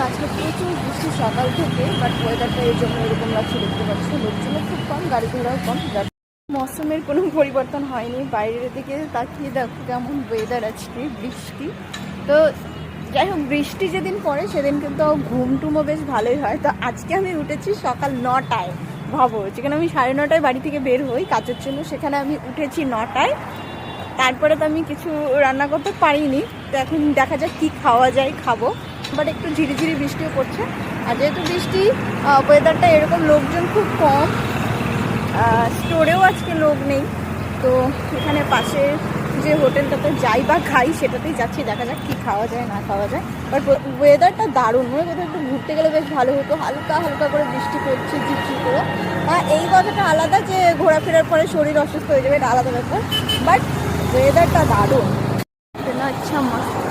আজকে প্রচুর বৃষ্টি সকাল থেকে, বাট ওয়েদারটা এই জন্য এরকম লাগছে। দেখতে পাচ্ছি লোকজনও খুব কম, গাড়ি ঘোড়াও কম। মৌসুমের কোনো পরিবর্তন হয়নি। বাইরের দিকে তাকিয়ে দেখো কেমন ওয়েদার আজকে, বৃষ্টি। তো যাই হোক, বৃষ্টি যেদিন পড়ে সেদিন কিন্তু ঘুম টুমও বেশ ভালোই হয়। তো আজকে আমি উঠেছি সকাল 9টায়। ভাবো, যেখানে আমি 9:30টায় বাড়ি থেকে বের হই কাজের জন্য, সেখানে আমি উঠেছি 9টায়। তারপরে তো আমি কিছু রান্না করতে পারিনি। তো এখন দেখা যাক কী খাওয়া যায়, খাবো। বাট একটু ঝিরিঝিরি বৃষ্টিও পড়ছে। আর যেহেতু বৃষ্টি, ওয়েদারটা এরকম, লোকজন খুব কম, স্টোরেও আজকে লোক নেই। তো এখানে পাশে যে হোটেলটাতে যাই বা খাই সেটাতেই যাচ্ছি, দেখা যাক কী খাওয়া যায় না খাওয়া যায়। বাট ওয়েদারটা দারুণ, মানে কোথাও একটু ঘুরতে গেলে বেশ ভালো হতো। হালকা হালকা করে বৃষ্টি পড়ছে, ঝিরঝির করে। এই কথাটা আলাদা যে ঘোরাফেরার পরে শরীর অসুস্থ হয়ে যাবে, এটা আলাদা ব্যাপার। বাট ওয়েদারটা দারুণ, না? আচ্ছা, মস্ত